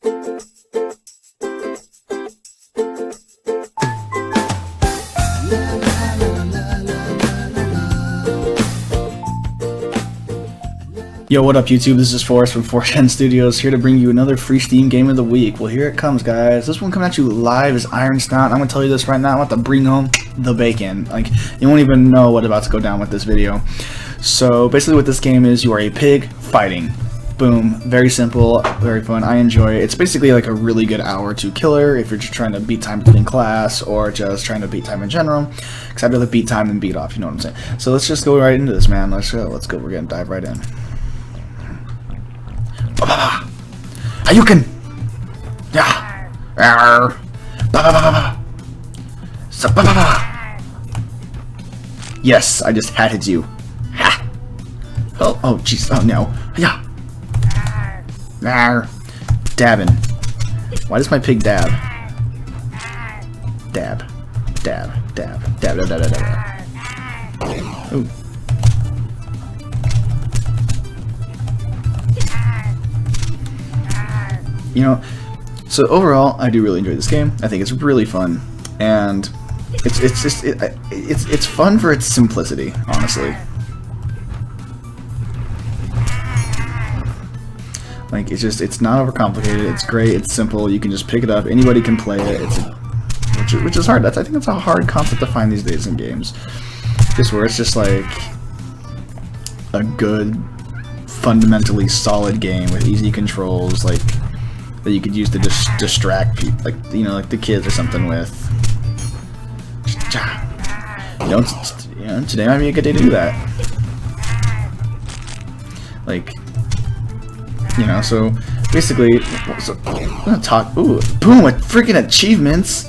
Yo, what up YouTube? This is Forrest from Forrest Studios, here to bring you another free Steam game of the week. Well, here it comes, guys. This one coming at you live is Iron Snout. I'm gonna tell you this right now. I'm about to bring home the bacon. Like, you won't even know what's about to go down with this video. So basically what this game is, you are a pig fighting. Boom. Very simple, very fun. I enjoy it. It's basically like a really good hour or two killer if you're just trying to beat time between class or just trying to beat time in general. Because I'd rather beat time than beat off, you know what I'm saying? So let's just go right into this, man. Let's go. We're gonna dive right in. Hayuken! Yeah! Yes, I just hatted you. Ha! Oh, jeez. Oh, no. Yeah! Dabbing. Why does my pig dab? Dab. Dab. Dab. Dab. Dab. Dab. Dab. Dab. Ooh. You know, so overall, I do really enjoy this game. I think it's really fun, and it's fun for its simplicity, honestly. Like, it's not overcomplicated. It's great. It's simple. You can just pick it up. Anybody can play it. Which is hard. I think that's a hard concept to find these days in games. Just where it's just like a good, fundamentally solid game with easy controls, like, that you could use to distract people, like, you know, like the kids or something with. You know, today might be a good day to do that. Like, you know, so basically, I'm gonna talk. Ooh, boom! With freaking achievements,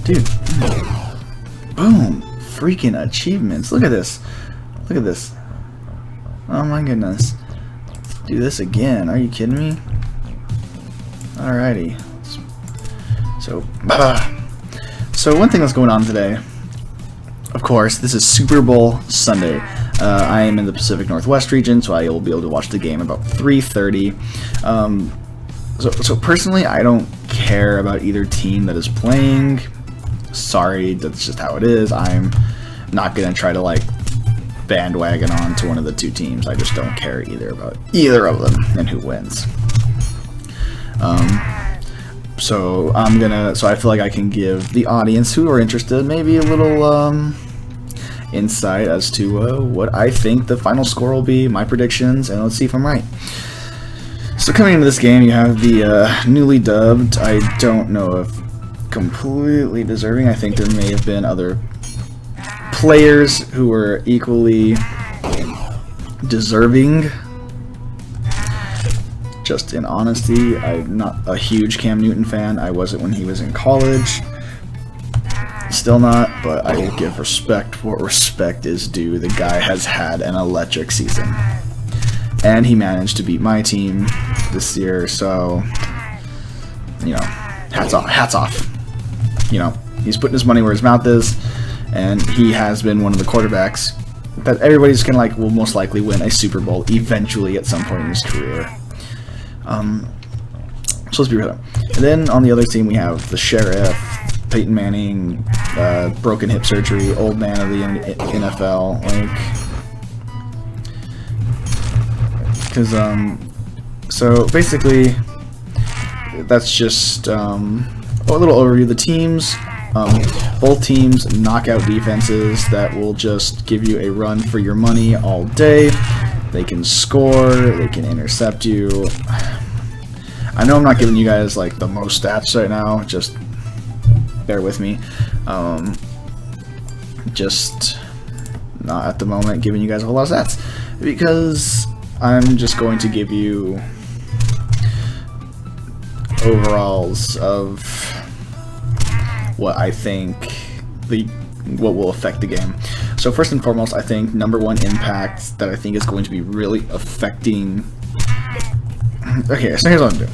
dude. Boom! Freaking achievements. Look at this. Oh my goodness. Let's do this again. Are you kidding me? Alrighty. So one thing that's going on today, of course, this is Super Bowl Sunday. I am in the Pacific Northwest region, so I will be able to watch the game about 3:30. So personally, I don't care about either team that is playing. Sorry, that's just how it is. I'm not gonna try to, like, bandwagon on to one of the two teams. I just don't care about either of them and who wins. So I feel like I can give the audience who are interested maybe a little insight as to what I think the final score will be, my predictions, and let's see if I'm right. So coming into this game, you have the newly dubbed, I don't know if completely deserving, I think there may have been other players who were equally deserving. Just in honesty, I'm not a huge Cam Newton fan. I wasn't when he was in college. Still not, but I will give respect where respect is due. The guy has had an electric season. And he managed to beat my team this year, so, you know, hats off. You know, he's putting his money where his mouth is. And he has been one of the quarterbacks that everybody's gonna like will most likely win a Super Bowl eventually at some point in his career. So let's be real. And then on the other team we have the Sheriff, Peyton Manning, broken hip surgery, old man of the NFL. So basically, that's just a little overview of the teams. Both teams knock out defenses that will just give you a run for your money all day. They can score, they can intercept you. I know I'm not giving you guys like the most stats right now, just bear with me. Just not at the moment giving you guys a whole lot of stats, because I'm just going to give you overalls of what I think what will affect the game. So first and foremost, I think number one impact that I think is going to be really affecting. Okay, so here's what I'm doing.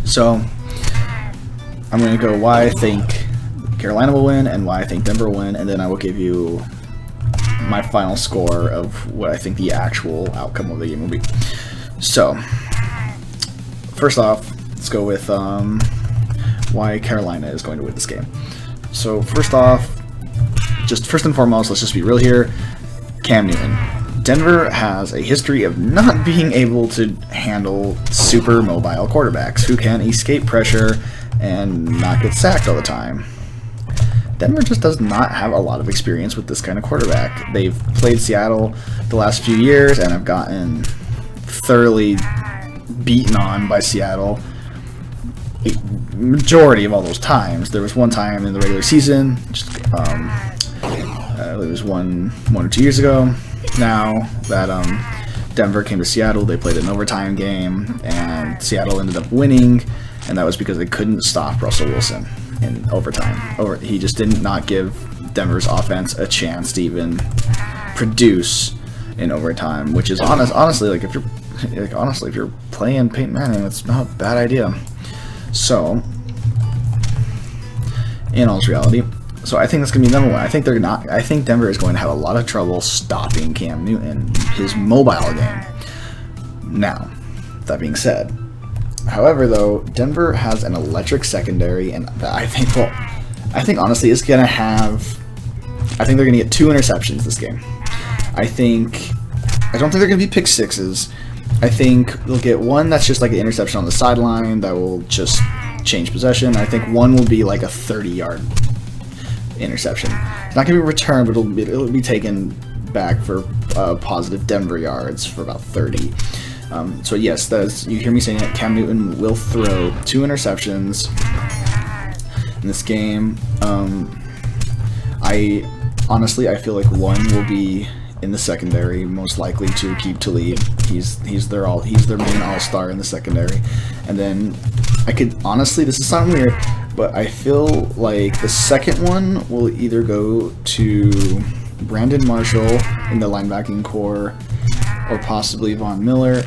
So I'm going to go why I think Carolina will win and why I think Denver will win, and then I will give you my final score of what I think the actual outcome of the game will be. So, first off, let's go with why Carolina is going to win this game. So, first off, just first and foremost, let's just be real here. Cam Newton. Denver has a history of not being able to handle super mobile quarterbacks who can escape pressure and not get sacked all the time. Denver just does not have a lot of experience with this kind of quarterback. They've played Seattle the last few years and have gotten thoroughly beaten on by Seattle a majority of all those times. There was one time in the regular season, just, it was one or 2 years ago now, that Denver came to Seattle. They played an overtime game and Seattle ended up winning, and that was because they couldn't stop Russell Wilson in overtime. He just did not give Denver's offense a chance to even produce in overtime, which is honestly, like, if you're playing Peyton Manning, it's not a bad idea. So, in all reality, so I think that's gonna be number one. I think Denver is going to have a lot of trouble stopping Cam Newton, his mobile game. Now, that being said, however, though, Denver has an electric secondary, and I think honestly it's gonna have. I think they're gonna get 2 interceptions this game. I don't think they're gonna be pick sixes. I think they'll get one that's just like an interception on the sideline that will just change possession. I think one will be like a 30-yard interception. It's not gonna be returned, but it'll be taken back for positive Denver yards for about 30. So yes, you hear me saying it. Cam Newton will throw 2 interceptions in this game. I feel like one will be in the secondary, most likely to keep Talib. He's their main all-star in the secondary. And then this is sound weird, but I feel like the second one will either go to Brandon Marshall in the linebacking core or possibly Von Miller,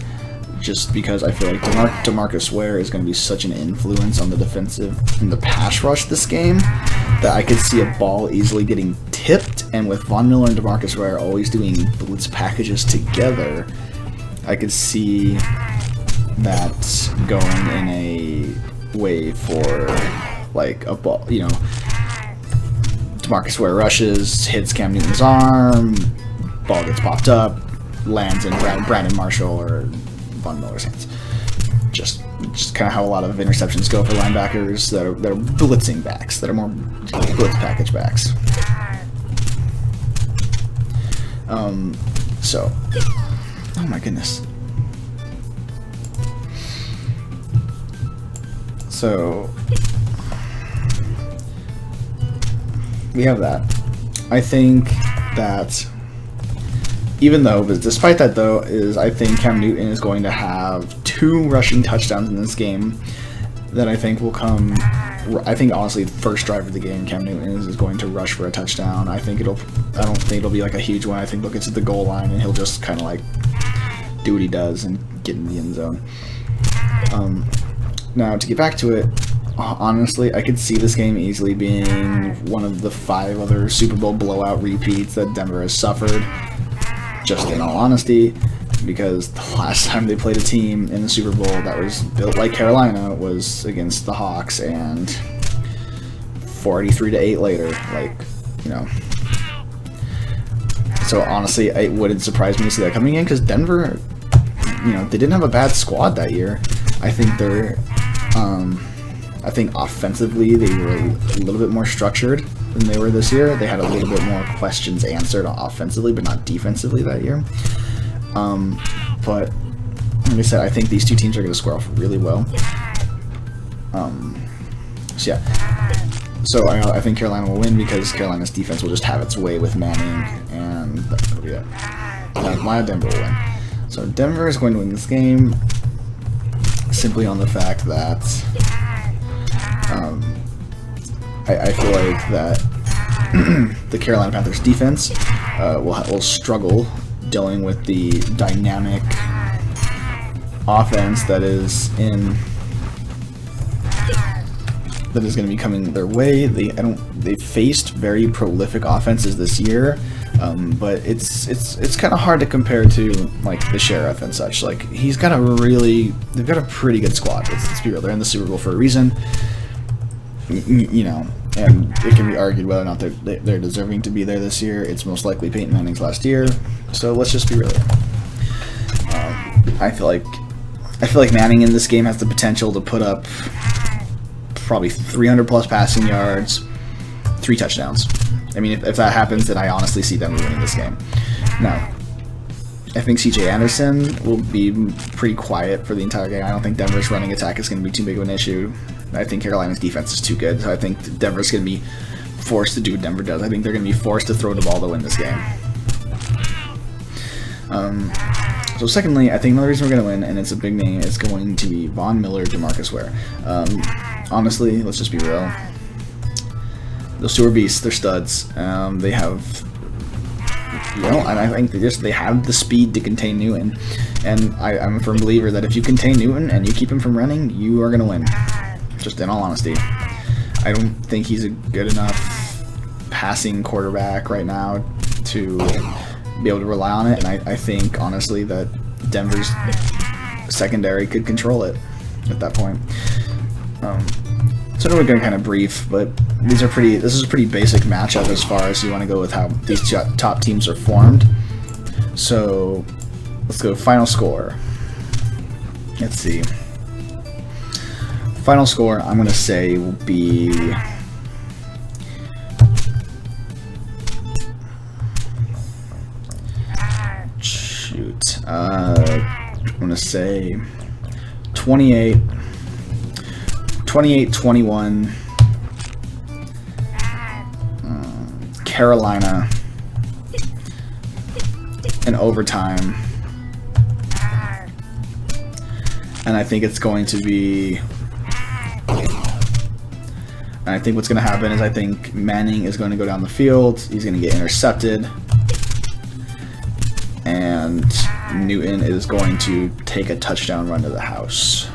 just because I feel like DeMarcus Ware is going to be such an influence on the defensive and the pass rush this game that I could see a ball easily getting tipped, and with Von Miller and DeMarcus Ware always doing blitz packages together, I could see that going in a way for like a ball, DeMarcus Ware rushes, hits Cam Newton's arm, ball gets popped up, lands in Brandon Marshall or Von Miller's hands. Just kind of how a lot of interceptions go for linebackers that are blitzing backs, that are more blitz package backs. So, oh my goodness. So, we have that. I think that despite that though, I think Cam Newton is going to have 2 rushing touchdowns in this game that I think will come. I think honestly, the first drive of the game, Cam Newton is going to rush for a touchdown. I don't think it'll be like a huge one. I think they'll get to the goal line and he'll just kind of like do what he does and get in the end zone. Now to get back to it, honestly, I could see this game easily being one of the 5 other Super Bowl blowout repeats that Denver has suffered. Just in all honesty, because the last time they played a team in the Super Bowl that was built like Carolina was against the Hawks, and 43-8 later, So honestly, it wouldn't surprise me to see that coming in, because Denver, they didn't have a bad squad that year. I think offensively they were a little bit more structured than they were this year. They had a little bit more questions answered offensively, but not defensively that year. But like I said, I think these 2 teams are going to square off really well. So yeah. So I think Carolina will win because Carolina's defense will just have its way with Manning, and that'll be it. Denver will win. So Denver is going to win this game simply on the fact that I feel like that the Carolina Panthers defense will struggle dealing with the dynamic offense that is going to be coming their way. They faced very prolific offenses this year, But it's kind of hard to compare to like the Sheriff and such. Like they've got a pretty good squad. Let's be real, they're in the Super Bowl for a reason. You know, and it can be argued whether or not they're deserving to be there this year. It's most likely Peyton Manning's last year, so let's just be real. I feel like Manning in this game has the potential to put up probably 300 plus passing yards, 3 touchdowns. I mean, if that happens, then I honestly see them winning this game. Now, I think C.J. Anderson will be pretty quiet for the entire game. I don't think Denver's running attack is going to be too big of an issue. I think Carolina's defense is too good, so I think Denver's going to be forced to do what Denver does. I think they're going to be forced to throw the ball to win this game. So secondly, I think another reason we're going to win, and it's a big name, is going to be Von Miller, DeMarcus Ware. Honestly, let's just be real. Those two are beasts. They're studs. They have, and I think they have the speed to contain Newton. And I'm a firm believer that if you contain Newton and you keep him from running, you are going to win. Just in all honesty. I don't think he's a good enough passing quarterback right now to be able to rely on it. And I think, honestly, that Denver's secondary could control it at that point. So we're going kind of brief, but this is a pretty basic matchup as far as you want to go with how these top teams are formed. So let's go final score. Let's see. Final score, I'm going to say, will be I'm going to say 28-21 Carolina in overtime. And I think it's going to be... And I think what's going to happen is I think Manning is going to go down the field. He's going to get intercepted. And Newton is going to take a touchdown run to the house.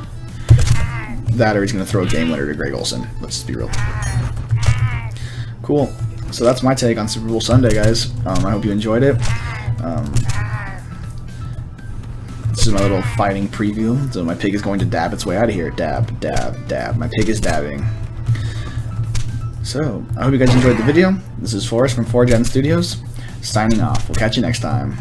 That or he's going to throw a game winner to Greg Olsen. Let's just be real. Cool. So that's my take on Super Bowl Sunday, guys. I hope you enjoyed it. This is my little fighting preview. So my pig is going to dab its way out of here. Dab, dab, dab. My pig is dabbing. So, I hope you guys enjoyed the video. This is Forrest from F.S.G.O.T.W Studios, signing off. We'll catch you next time.